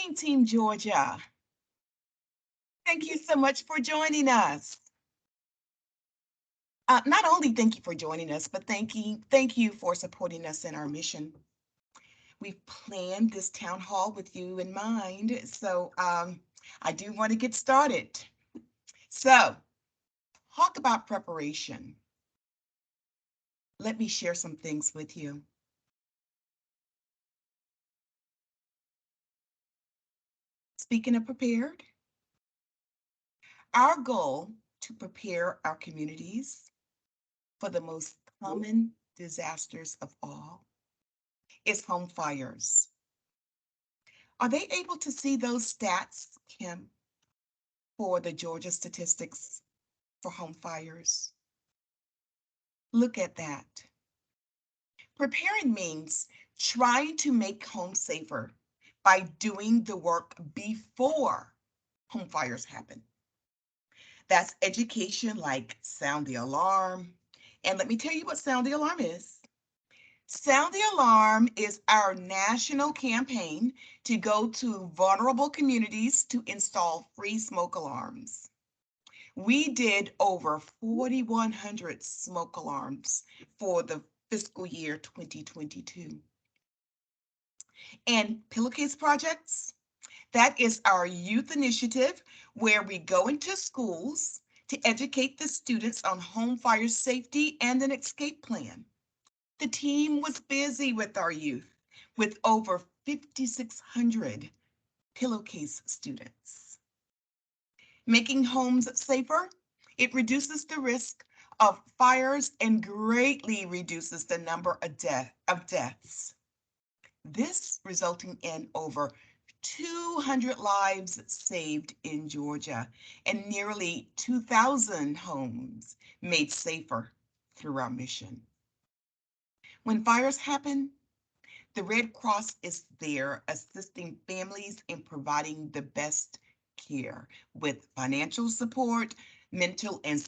morning, Team Georgia. Thank you so much for joining us. Not only thank you for joining us, but thank you for supporting us in our mission. We've planned this town hall with you in mind, so I do want to get started. So, talk about preparation. Let me share some things with you. Speaking of prepared, our goal to prepare our communities for the most common disasters of all is home fires. Are they able to see those stats, Kim, for the Georgia statistics for home fires? Look at that. Preparing means trying to make homes safer by doing the work before home fires happen. That's education like sound the alarm. And let me tell you what sound the alarm is. Sound the Alarm is our national campaign to go to vulnerable communities to install free smoke alarms. We did over 4,100 smoke alarms for the fiscal year 2022. And Pillowcase Projects, that is our youth initiative where we go into schools to educate the students on home fire safety and an escape plan. The team was busy with our youth, with over 5,600 Pillowcase students. Making homes safer, it reduces the risk of fires and greatly reduces the number of deaths. This resulting in over 200 lives saved in Georgia and nearly 2,000 homes made safer through our mission. When fires happen, the Red Cross is there assisting families in providing the best care with financial support, mental and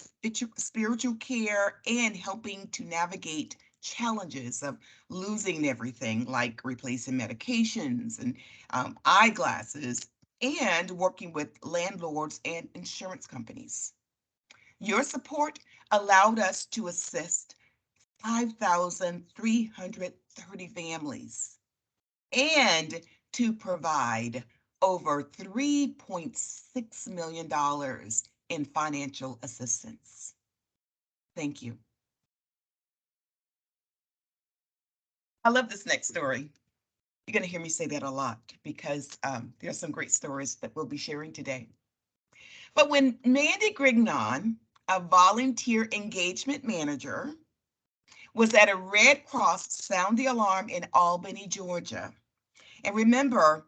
spiritual care, and helping to navigate challenges of losing everything like replacing medications and eyeglasses and working with landlords and insurance companies. Your support allowed us to assist 5,330 families and to provide over $3.6 million in financial assistance. Thank you. I love this next story. You're going to hear me say that a lot because there are some great stories that we'll be sharing today. But when Mandy Grignon, a volunteer engagement manager, was at a Red Cross Sound the Alarm in Albany, Georgia. And remember,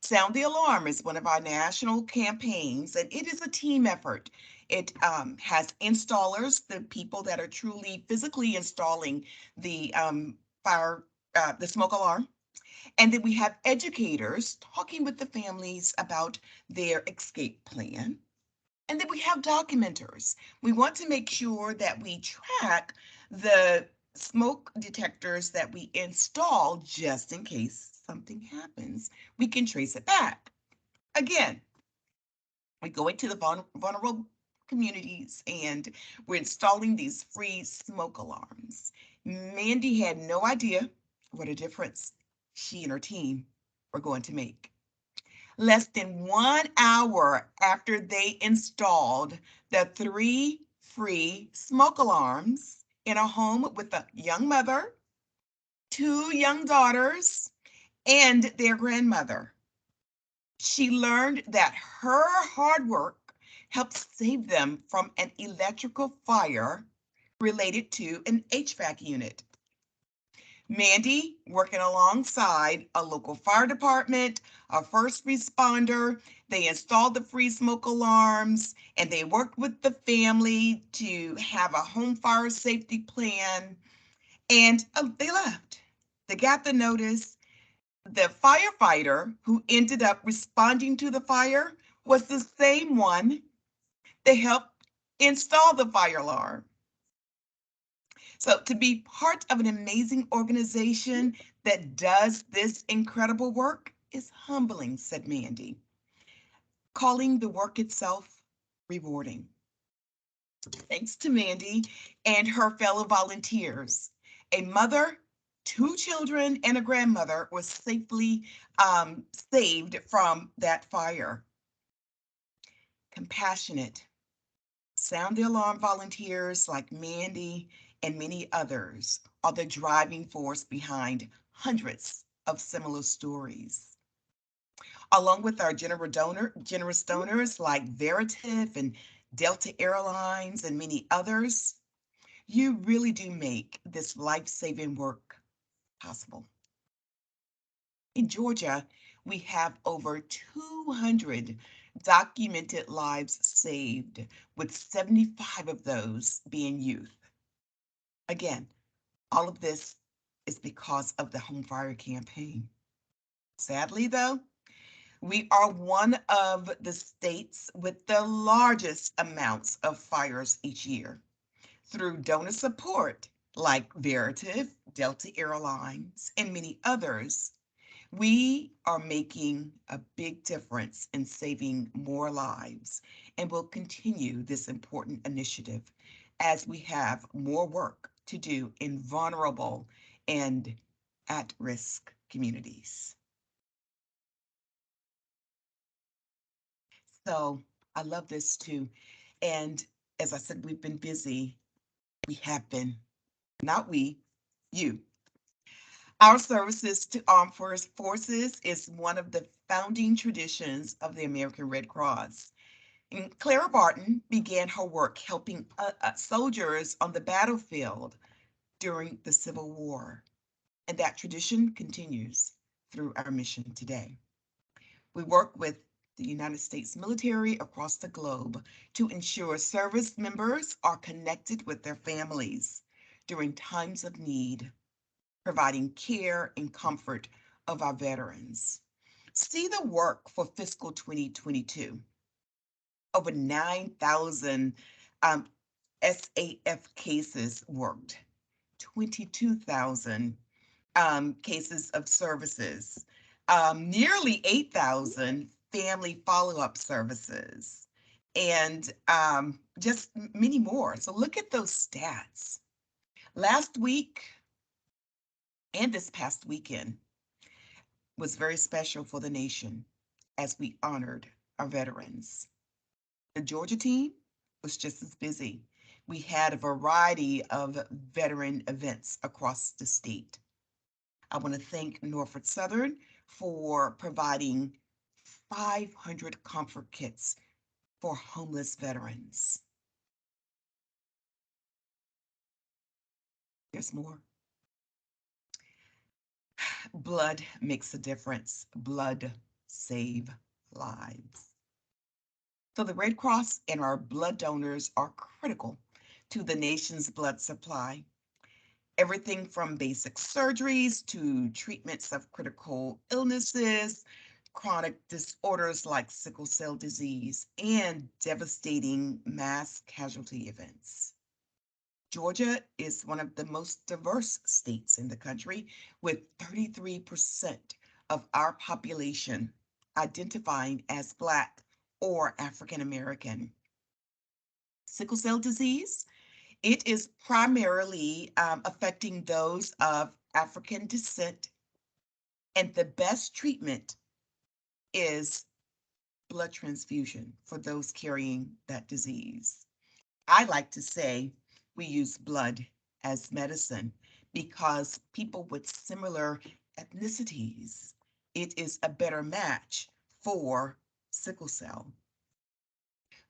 Sound the Alarm is one of our national campaigns, and it is a team effort. It has installers, the people that are truly physically installing the the smoke alarm. And then we have educators talking with the families about their escape plan. And then we have documenters. We want to make sure that we track the smoke detectors that we install just in case something happens. We can trace it back. Again, we go into the vulnerable communities and we're installing these free smoke alarms. Mandy had no idea what a difference she and her team were going to make. Less than 1 hour after they installed the 3 free smoke alarms in a home with a young mother, 2 young daughters, and their grandmother, she learned that her hard work helped save them from an electrical fire related to an HVAC unit. Mandy, working alongside a local fire department, a first responder, they installed the free smoke alarms and they worked with the family to have a home fire safety plan. And they left. They got the notice. The firefighter who ended up responding to the fire was the same one that helped install the fire alarm. So to be part of an amazing organization that does this incredible work is humbling," said Mandy, calling the work itself rewarding. Thanks to Mandy and her fellow volunteers, a mother, two children, and a grandmother was safely saved from that fire. Compassionate, sound the alarm volunteers like Mandy and many others are the driving force behind hundreds of similar stories. Along with our generous donors like Veritiv and Delta Airlines and many others, you really do make this life-saving work possible. In Georgia, we have over 200 documented lives saved, with 75 of those being youth. Again, all of this is because of the Home Fire campaign. Sadly, though, we are one of the states with the largest amounts of fires each year. Through donor support like Veritiv, Delta Airlines, and many others, we are making a big difference in saving more lives and will continue this important initiative as we have more work to do in vulnerable and at-risk communities. So I love this too. And as I said, we've been busy. We have been, not we, you. Our services to armed forces is one of the founding traditions of the American Red Cross. And Clara Barton began her work helping soldiers on the battlefield during the Civil War. And that tradition continues through our mission today. We work with the United States military across the globe to ensure service members are connected with their families during times of need, providing care and comfort of our veterans. See the work for fiscal 2022. Over 9,000 SAF cases worked, 22,000 cases of services, nearly 8,000 family follow-up services, and just many more. So look at those stats. Last week and this past weekend was very special for the nation as we honored our veterans. The Georgia team was just as busy. We had a variety of veteran events across the state. I want to thank Norfolk Southern for providing 500 comfort kits for homeless veterans. There's more. Blood makes a difference. Blood save lives. So the Red Cross and our blood donors are critical to the nation's blood supply. Everything from basic surgeries to treatments of critical illnesses, chronic disorders like sickle cell disease, and devastating mass casualty events. Georgia is one of the most diverse states in the country, with 33% of our population identifying as Black or African American. Sickle cell disease, it is primarily affecting those of African descent, and the best treatment is blood transfusion for those carrying that disease. I like to say we use blood as medicine because people with similar ethnicities, it is a better match for sickle cell.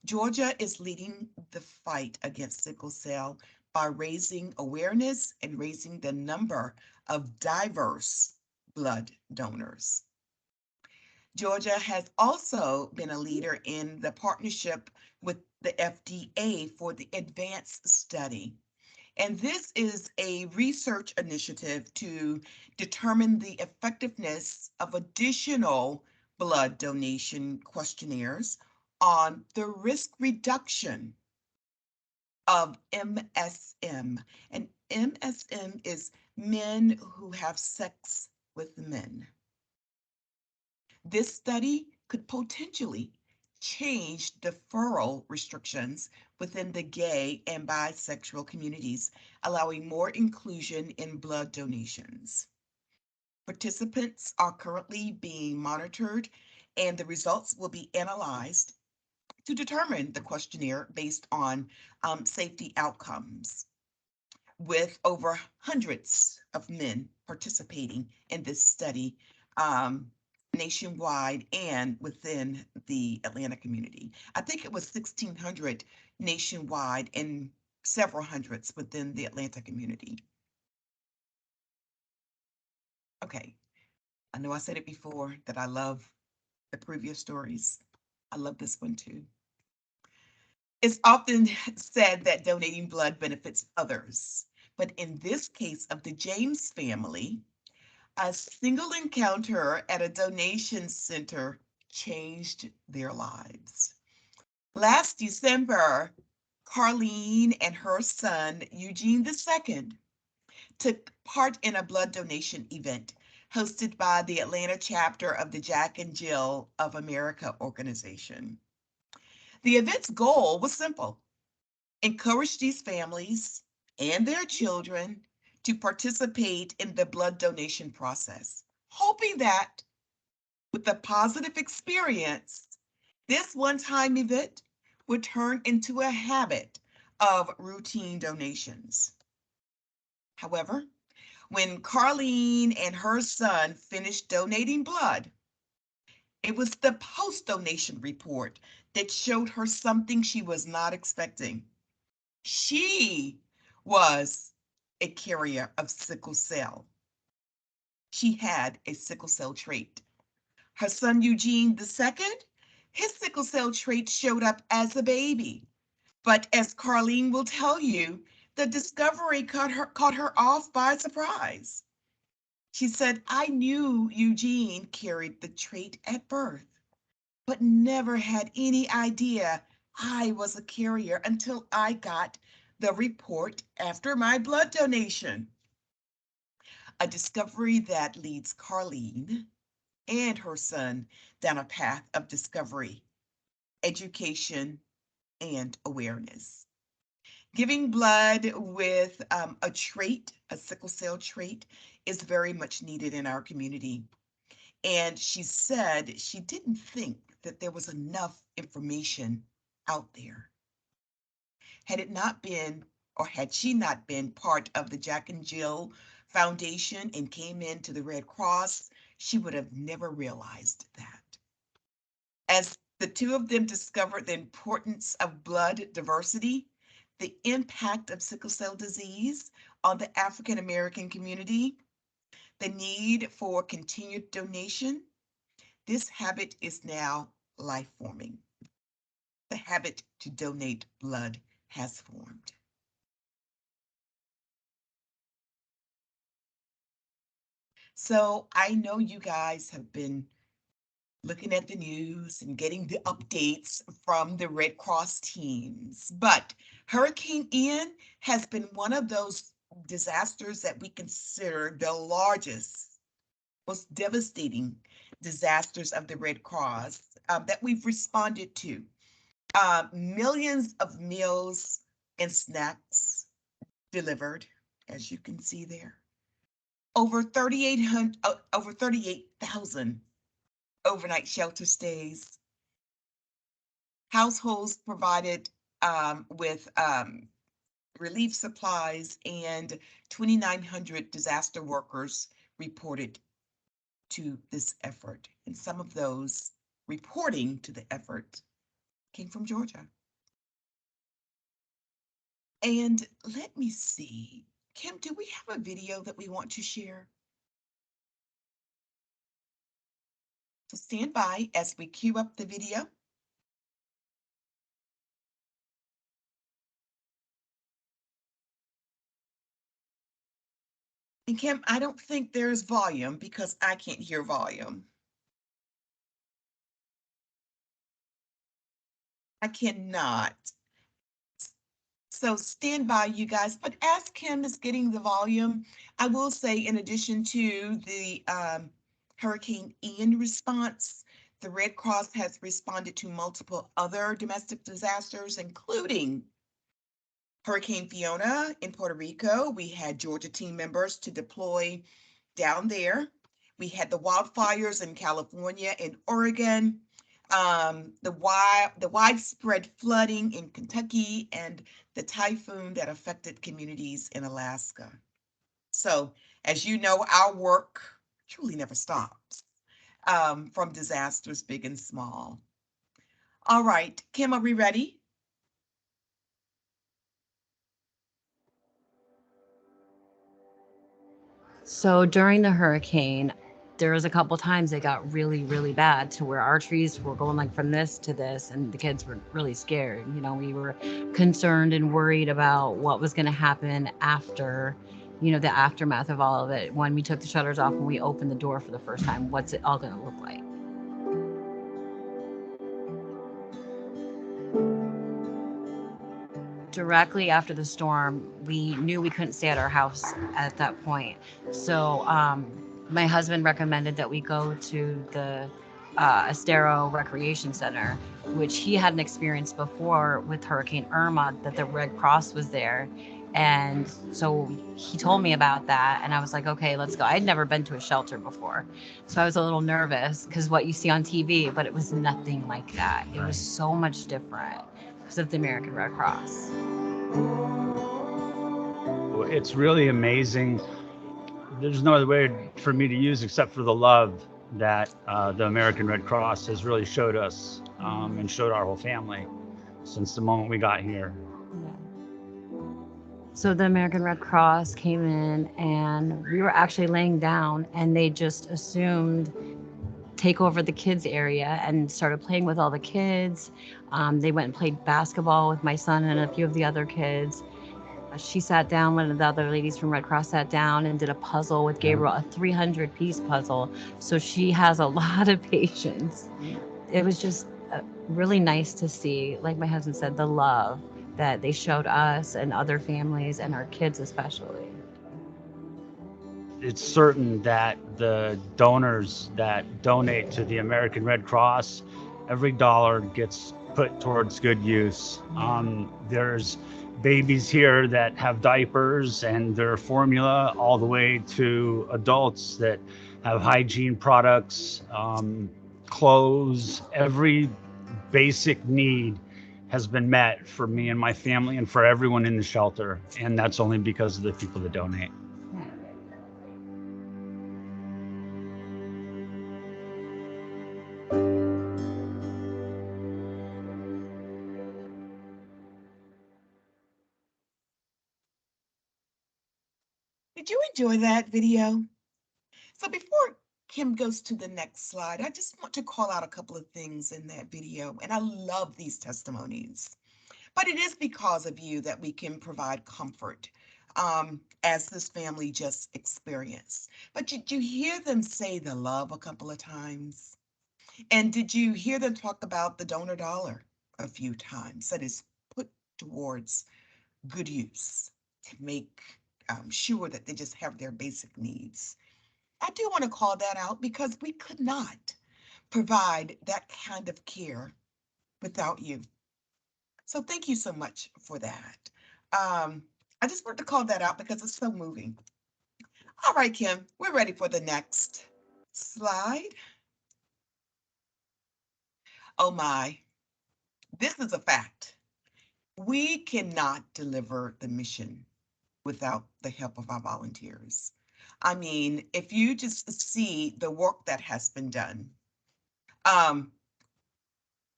Georgia is leading the fight against sickle cell by raising awareness and raising the number of diverse blood donors. Georgia has also been a leader in the partnership with the FDA for the ADVANCE study. And this is a research initiative to determine the effectiveness of additional blood donation questionnaires on the risk reduction of MSM. And MSM is men who have sex with men. This study could potentially change deferral restrictions within the gay and bisexual communities, allowing more inclusion in blood donations. Participants are currently being monitored, and the results will be analyzed to determine the questionnaire based on safety outcomes, with over hundreds of men participating in this study nationwide and within the Atlanta community. I think it was 1,600 nationwide and several hundreds within the Atlanta community. Okay, I know I said it before that I love the previous stories. I love this one too. It's often said that donating blood benefits others, but in this case of the James family, a single encounter at a donation center changed their lives. Last December, Carlene and her son, Eugene II, took part in a blood donation event hosted by the Atlanta chapter of the Jack and Jill of America organization. The event's goal was simple: encourage these families and their children to participate in the blood donation process, hoping that with a positive experience, this one-time event would turn into a habit of routine donations. However, when Carlene and her son finished donating blood, it was the post-donation report that showed her something she was not expecting. She was a carrier of sickle cell. She had a sickle cell trait. Her son Eugene II, his sickle cell trait showed up as a baby. But as Carlene will tell you, the discovery caught her off by surprise. She said, "I knew Eugene carried the trait at birth, but never had any idea I was a carrier until I got the report after my blood donation." A discovery that leads Carlene and her son down a path of discovery, education, and awareness. Giving blood with a trait, a sickle cell trait, is very much needed in our community. And she said she didn't think that there was enough information out there. Had it not been, or had she not been part of the Jack and Jill Foundation and came into the Red Cross, she would have never realized that. As the two of them discovered the importance of blood diversity, the impact of sickle cell disease on the African American community, the need for continued donation, this habit is now life-forming. The habit to donate blood has formed. So I know you guys have been looking at the news and getting the updates from the Red Cross teams, but Hurricane Ian has been one of those disasters that we consider the largest, most devastating disasters of the Red Cross that we've responded to. Millions of meals and snacks delivered, as you can see there. Over 38,000 overnight shelter stays. Households provided with relief supplies, and 2,900 disaster workers reported to this effort. And some of those reporting to the effort came from Georgia. And let me see, Kim, do we have a video that we want to share? So stand by as we queue up the video. And Kim, I don't think there's volume because I can't hear volume. I cannot. So stand by, you guys. But as Kim is getting the volume, I will say, in addition to the Hurricane Ian response. The Red Cross has responded to multiple other domestic disasters, including Hurricane Fiona in Puerto Rico. We had Georgia team members to deploy down there. We had the wildfires in California and Oregon, the widespread flooding in Kentucky, and the typhoon that affected communities in Alaska. So, as you know, our work truly never stops, from disasters big and small. All right, Kim, are we ready? So during the hurricane, there was a couple times it got really, really bad to where our trees were going like from this to this, and the kids were really scared. You know, we were concerned and worried about what was going to happen after, the aftermath of all of it. When we took the shutters off and we opened the door for the first time, what's it all going to look like? Directly after the storm, we knew we couldn't stay at our house at that point. So my husband recommended that we go to the Estero Recreation Center, which he had an experience before with Hurricane Irma, that the Red Cross was there. And so he told me about that, and I was like, okay, let's go. I'd never been to a shelter before, so I was a little nervous because what you see on TV, but it was nothing like that. It was so much different because of the American Red Cross. It's really amazing. There's no other way for me to use except for the love that the American Red Cross has really showed us, and showed our whole family since the moment we got here. So the American Red Cross came in and we were actually laying down, and they just assumed take over the kids area and started playing with all the kids. They went and played basketball with my son and a few of the other kids. She sat down, one of the other ladies from Red Cross sat down and did a puzzle with Gabriel, a 300-piece puzzle. So she has a lot of patience. It was just really nice to see, like my husband said, the love that they showed us and other families and our kids especially. It's certain that the donors that donate to the American Red Cross, every dollar gets put towards good use. There's babies here that have diapers and their formula, all the way to adults that have hygiene products, clothes. Every basic need has been met for me and my family and for everyone in the shelter. And that's only because of the people that donate. Did you enjoy that video? So before Kim goes to the next slide, I just want to call out a couple of things in that video. And I love these testimonies, but it is because of you that we can provide comfort, as this family just experienced. But did you hear them say the love a couple of times? And did you hear them talk about the donor dollar a few times that is put towards good use to make sure that they just have their basic needs? I do want to call that out because we could not provide that kind of care without you. So thank you so much for that. I just want to call that out because it's so moving. All right, Kim, we're ready for the next slide. Oh my, this is a fact. We cannot deliver the mission without the help of our volunteers. I mean, if you just see the work that has been done,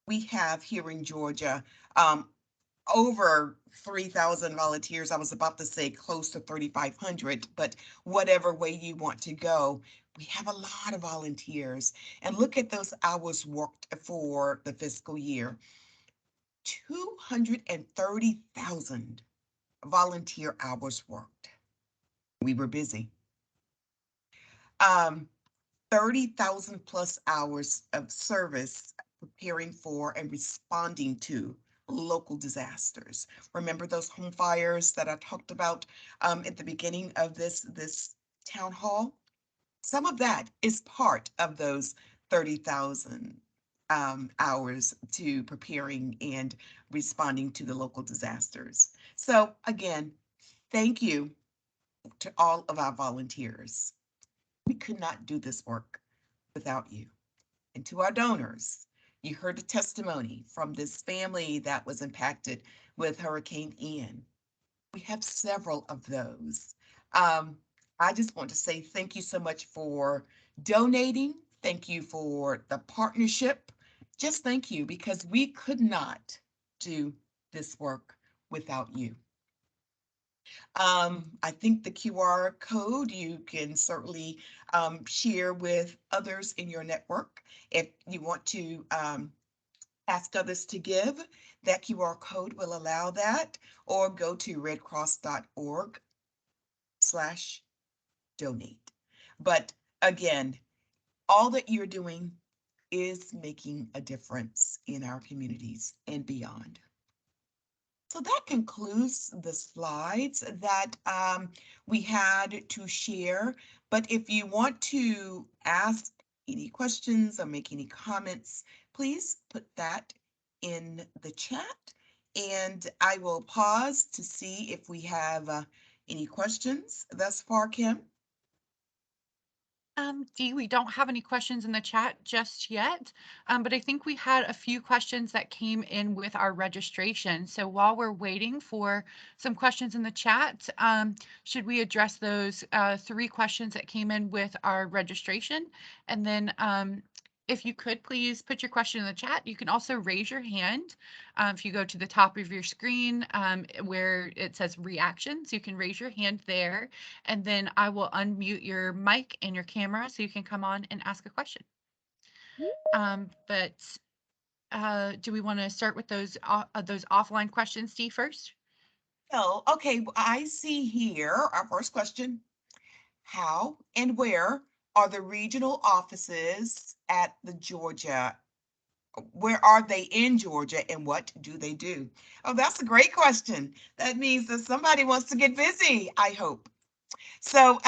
we have here in Georgia over 3,000 volunteers. I was about to say close to 3,500, but whatever way you want to go, we have a lot of volunteers. And look at those hours worked for the fiscal year. 230,000 volunteer hours worked. We were busy. 30,000 plus hours of service preparing for and responding to local disasters. Remember those home fires that I talked about at the beginning of this town hall? Some of that is part of those 30,000 hours to preparing and responding to the local disasters. So again, thank you to all of our volunteers. We could not do this work without you. And to our donors, you heard a testimony from this family that was impacted with Hurricane Ian. We have several of those. I just want to say thank you so much for donating. Thank you for the partnership. Just thank you, because we could not do this work without you. I think the QR code you can certainly share with others in your network. If you want to ask others to give, that QR code will allow that, or go to redcross.org/donate. But again, all that you're doing is making a difference in our communities and beyond. So that concludes the slides that we had to share. But if you want to ask any questions or make any comments, please put that in the chat. And I will pause to see if we have any questions thus far, Kim. Dee, we don't have any questions in the chat just yet, but I think we had a few questions that came in with our registration. So while we're waiting for some questions in the chat, should we address those 3 questions that came in with our registration? And then if you could please put your question in the chat. You can also raise your hand. If you go to the top of your screen where it says reactions, you can raise your hand there, and then I will unmute your mic and your camera so you can come on and ask a question. But do we want to start with those offline questions, Dee, first? Oh, okay. I see here our first question. How and where are the regional offices at the Georgia? Where are they in Georgia, and what do they do? Oh, that's a great question. That means that somebody wants to get busy, I hope. So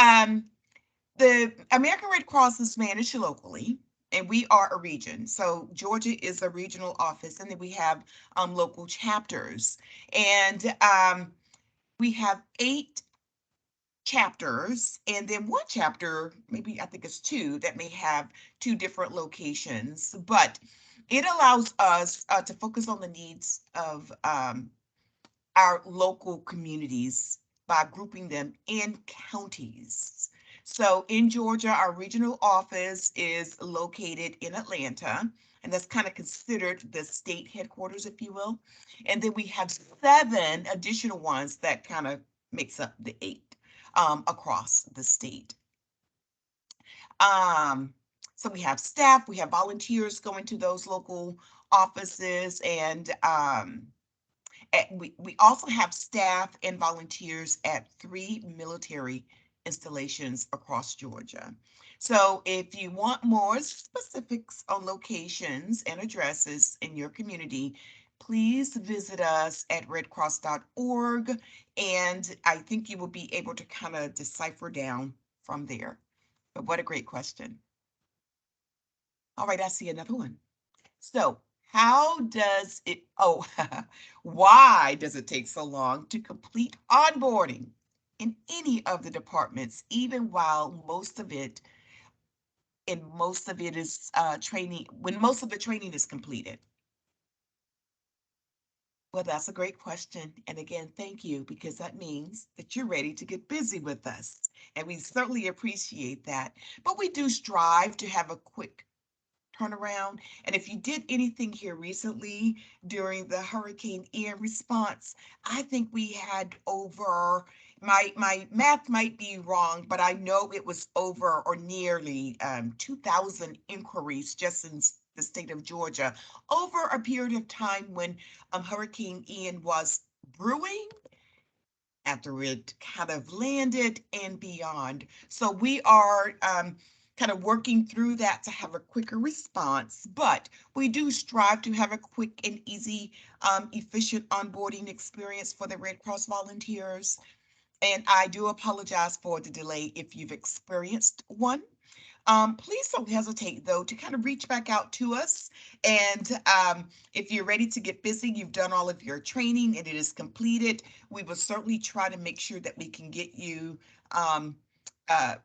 the American Red Cross is managed locally, and we are a region. So Georgia is a regional office, and then we have local chapters. And we have 8 chapters, and then one chapter, maybe I think it's 2, that may have 2 different locations, but it allows us to focus on the needs of our local communities by grouping them in counties. So in Georgia, our regional office is located in Atlanta, and that's kind of considered the state headquarters, if you will. And then we have 7 additional ones that kind of makes up the 8 across the state. So we have staff, we have volunteers going to those local offices, and we also have staff and volunteers at 3 military installations across Georgia. So if you want more specifics on locations and addresses in your community, please visit us at redcross.org, and I think you will be able to kind of decipher down from there. But what a great question. All right, I see another one. So how does it, why does it take so long to complete onboarding in any of the departments, even while most of it is training, when most of the training is completed? Well, that's a great question. And again, thank you, because that means that you're ready to get busy with us. And we certainly appreciate that. But we do strive to have a quick turnaround. And if you did anything here recently during the Hurricane Ian response, I think we had over, my math might be wrong, but I know it was over or nearly 2,000 inquiries just in the state of Georgia over a period of time when Hurricane Ian was brewing, after it kind of landed, and beyond. So we are kind of working through that to have a quicker response, but we do strive to have a quick and easy, efficient onboarding experience for the Red Cross volunteers. And I do apologize for the delay if you've experienced one. Please don't hesitate, though, to kind of reach back out to us. And if you're ready to get busy, you've done all of your training and it is completed, we will certainly try to make sure that we can get you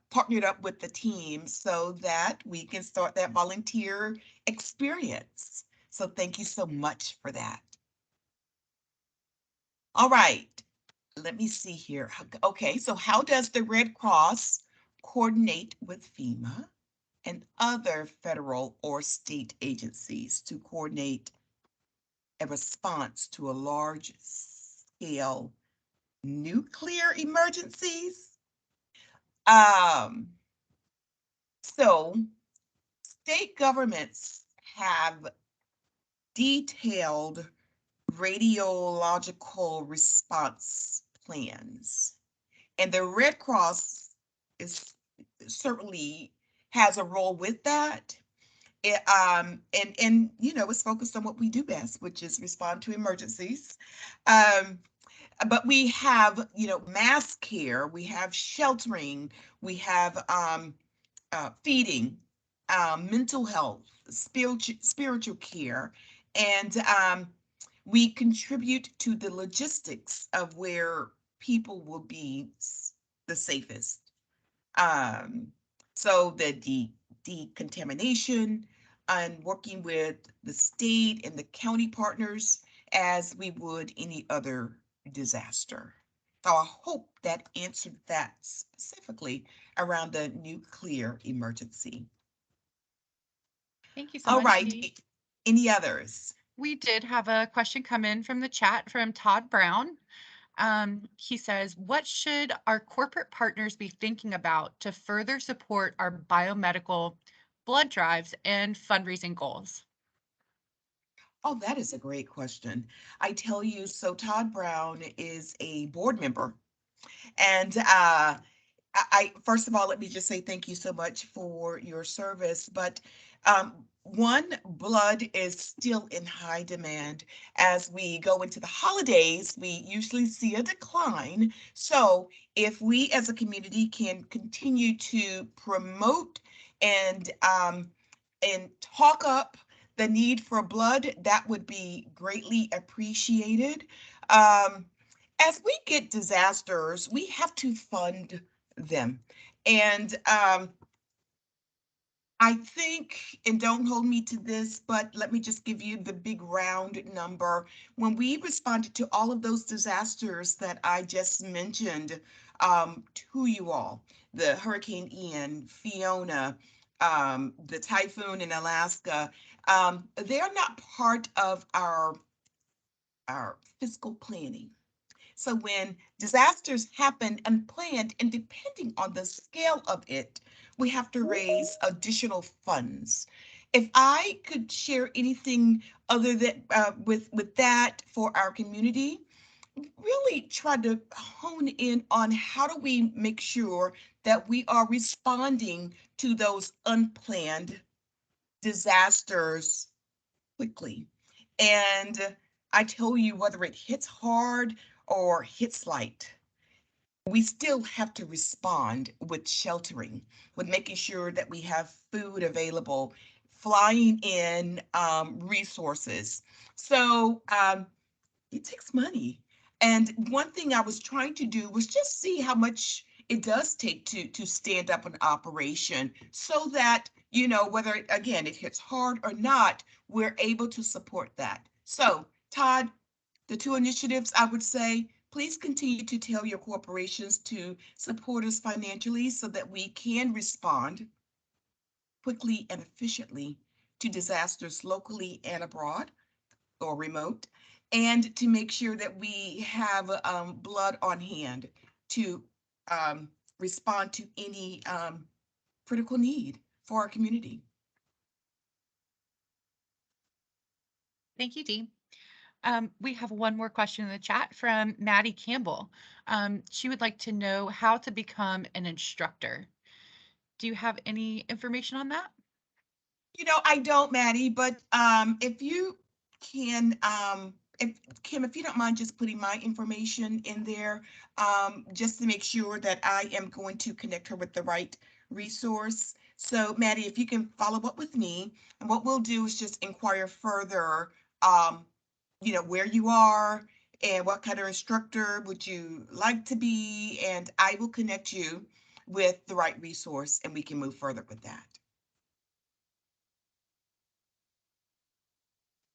partnered up with the team so that we can start that volunteer experience. So thank you so much for that. All right, let me see here. Okay, so how does the Red Cross coordinate with FEMA and other federal or state agencies to coordinate a response to a large scale nuclear emergencies? So state governments have detailed radiological response plans, and the Red Cross is certainly has a role with that. And you know, it's focused on what we do best, which is respond to emergencies. But we have, you know, mass care, we have sheltering, we have feeding, mental health, spiritual care, and we contribute to the logistics of where people will be the safest. So the decontamination and working with the state and the county partners as we would any other disaster. So I hope that answered that specifically around the nuclear emergency. Thank you so All much, right, Dee. any others? We did have a question come in from the chat from Todd Brown. He says, what should our corporate partners be thinking about to further support our biomedical blood drives and fundraising goals? Oh, that is a great question. I tell you, so Todd Brown is a board member, and I first of all, let me just say thank you so much for your service. But one, blood is still in high demand. As we go into the holidays, we usually see a decline. So if we as a community can continue to promote and talk up the need for blood, that would be greatly appreciated. As we get disasters, we have to fund them. And I think, and don't hold me to this, but let me just give you the big round number. When we responded to all of those disasters that I just mentioned to you all, the Hurricane Ian, Fiona, the typhoon in Alaska, they're not part of our fiscal planning. So when disasters happen unplanned, and depending on the scale of it, we have to raise additional funds. If I could share anything other than with that for our community, really try to hone in on how do we make sure that we are responding to those unplanned disasters quickly. And I tell you, whether it hits hard or hits light, we still have to respond with sheltering, with making sure that we have food available, flying in resources. So it takes money. And one thing I was trying to do was just see how much it does take to stand up an operation so that, you know, whether, again, it hits hard or not, we're able to support that. So, Todd, the two initiatives, I would say, please continue to tell your corporations to support us financially so that we can respond quickly and efficiently to disasters locally and abroad or remote, and to make sure that we have blood on hand to respond to any critical need for our community. Thank you, Dee. We have one more question in the chat from Maddie Campbell. She would like to know how to become an instructor. Do you have any information on that? You know, I don't, Maddie, but if you can, if Kim, if you don't mind just putting my information in there, just to make sure that I am going to connect her with the right resource. So Maddie, if you can follow up with me, and what we'll do is just inquire further, where you are and what kind of instructor would you like to be, and I will connect you with the right resource and we can move further with that.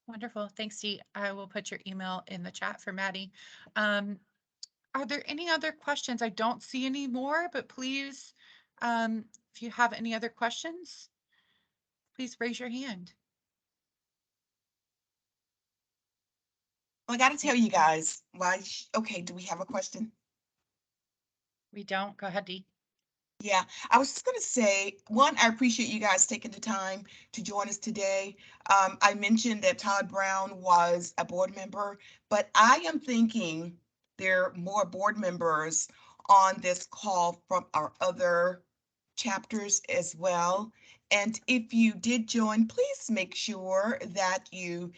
Wonderful. Thanks, Dee. I will put your email in the chat for Maddie. Are there any other questions? I don't see any more, but please, if you have any other questions, please raise your hand. Well, I got to tell you guys, okay, do we have a question? We don't. Go ahead, Dee. Yeah, I was just going to say, one, I appreciate you guys taking the time to join us today. I mentioned that Todd Brown was a board member, but I am thinking there are more board members on this call from our other chapters as well. And if you did join, please make sure that you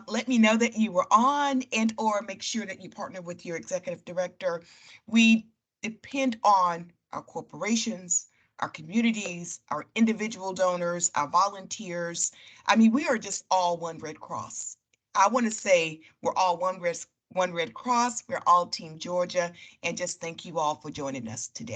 let me know that you were on, and or make sure that you partner with your executive director. We depend on our corporations, our communities, our individual donors, our volunteers. I mean, we are just all one Red Cross. I want to say we're all one Red Cross, we're all Team Georgia, and just thank you all for joining us today.